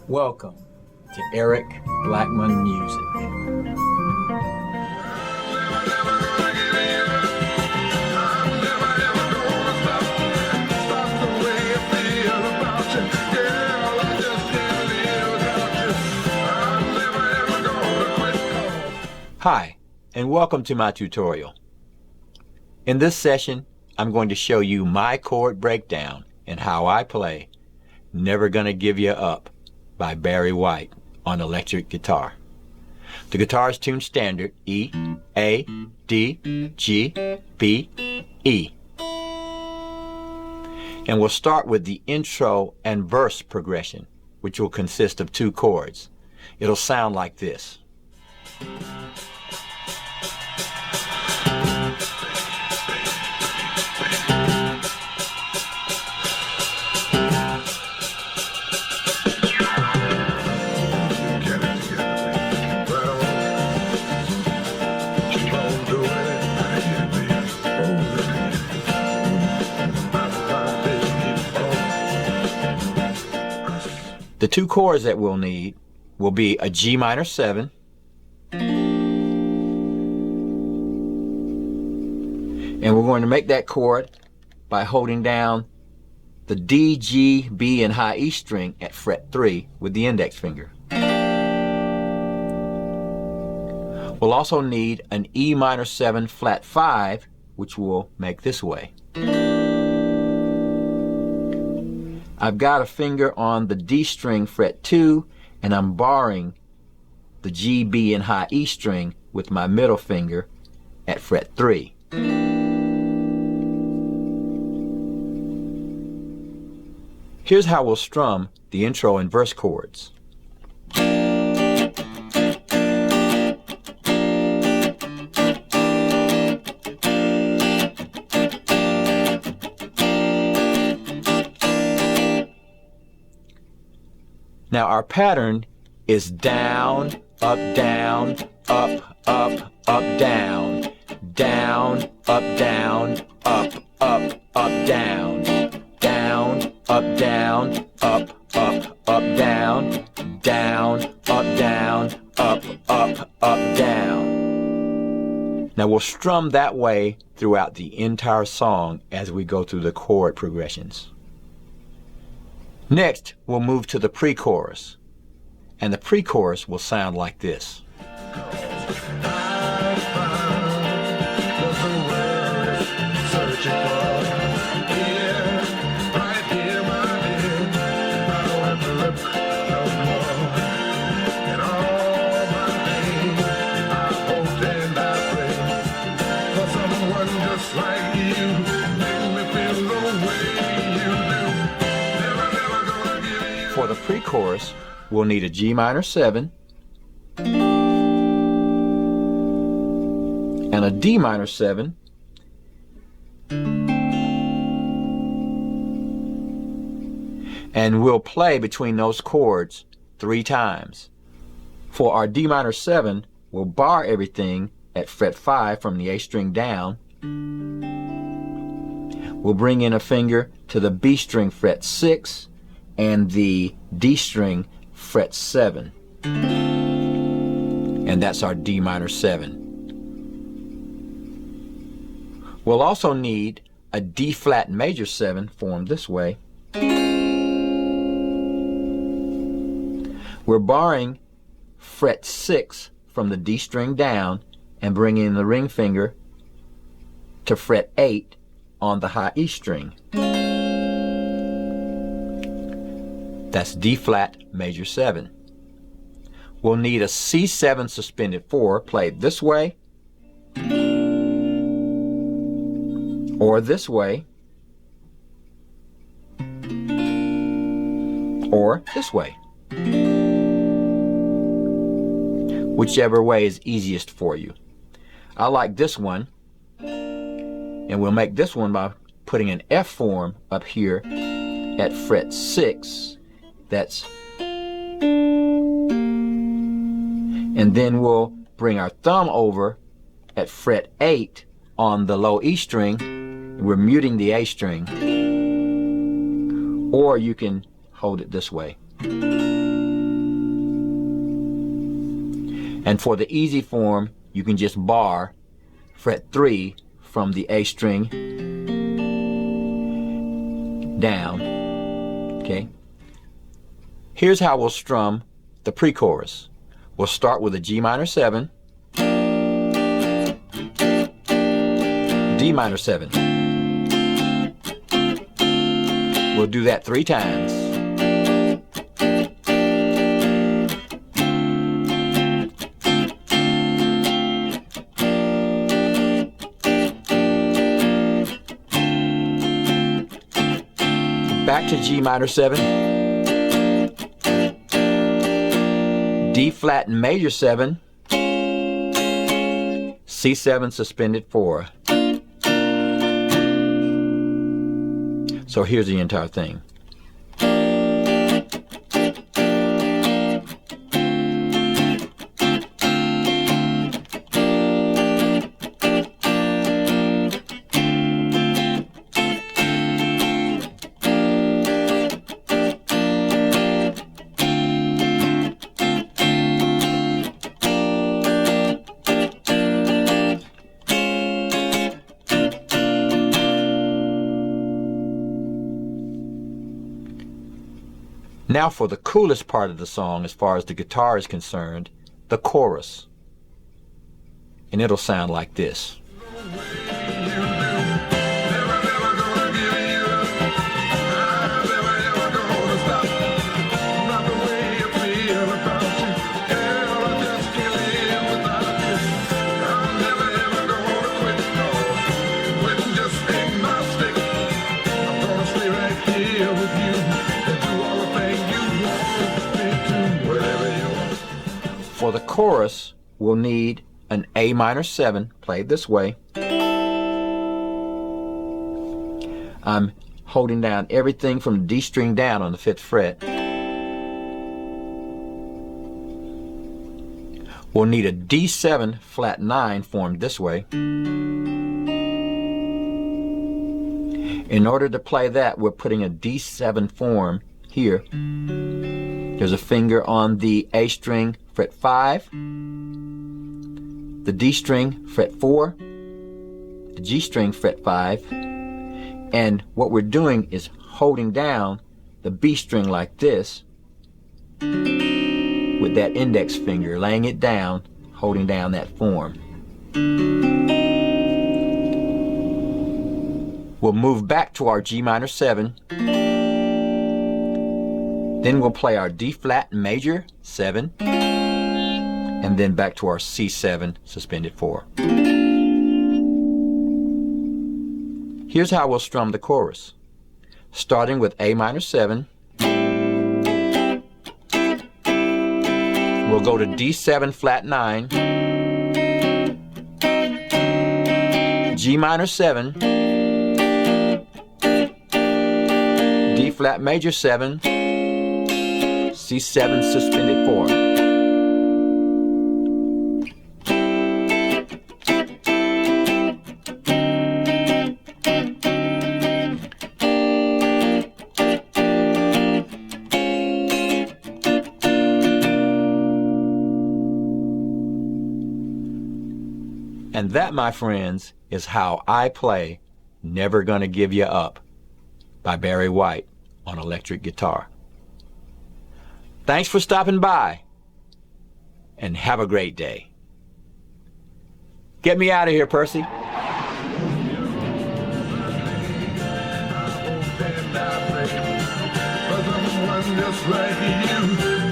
Welcome to Eric Blackmon Music. Hi, and welcome to my tutorial. In this session, I'm going to show you my chord breakdown and how I play Never Gonna Give You Up by Barry White on electric guitar. The guitar is tuned standard E, A, D, G, B, E. And we'll start with the intro and verse progression, which will consist of two chords. It'll sound like this. The two chords that we'll need will be a G minor 7 and we're going to make that chord by holding down the D, G, B, and high E string at fret 3 with the index finger. We'll also need an E minor 7 flat 5, which we'll make this way. I've got a finger on the D string fret 2 and I'm barring the G, B, and high E string with my middle finger at fret 3. Here's how we'll strum the intro and verse chords. Now our pattern is down, up, down, up, up, up, down, down, up, down, up, up, up, down, down, up, down, up, up, up, down, down, up, down, up, up, up, down. Now we'll strum that way throughout the entire song as we go through the chord progressions. Next, we'll move to the pre-chorus, and the pre-chorus will sound like this. For the pre-chorus, we'll need a G minor 7 and a D minor 7 and we'll play between those chords 3 times. For our D minor 7, we'll bar everything at fret 5 from the A string down. We'll bring in a finger to the B string fret 6 and the D string fret 7, and that's our D minor 7. We'll also need a D flat major 7 formed this way. We're barring fret 6 from the D string down and bringing in the ring finger to fret 8 on the high E string. That's D flat major 7. We'll need a C7 suspended 4 played this way or this way or this way. Whichever way is easiest for you. I like this one, and we'll make this one by putting an F form up here at fret 6. That's, and then we'll bring our thumb over at fret 8 on the low E string. We're muting the A string, or you can hold it this way. And for the easy form, you can just bar fret 3 from the A string down. Okay. Here's how we'll strum the pre-chorus. We'll start with a G minor 7, D minor 7. We'll do that 3 times. Back to G minor 7, D flat and major 7, C7 suspended 4. So here's the entire thing. Now for the coolest part of the song as far as the guitar is concerned, the chorus. And it'll sound like this. For the chorus, we'll need an A minor 7 played this way. I'm holding down everything from the D string down on the 5th fret. We'll need a D7 flat 9 formed this way. In order to play that, we're putting a D7 form here. There's a finger on the A string, fret 5, the D string, fret 4, the G string, fret 5, and what we're doing is holding down the B string like this with that index finger, laying it down, holding down that form. We'll move back to our G minor 7. Then we'll play our D flat major 7, and then back to our C7 suspended 4. Here's how we'll strum the chorus. Starting with A minor 7, we'll go to D7 flat 9, G minor 7, D flat major 7, C7 suspended 4. And that, my friends, is how I play Never Gonna Give You Up by Barry White on electric guitar. Thanks for stopping by, and have a great day. Get me out of here, Percy. Just like you.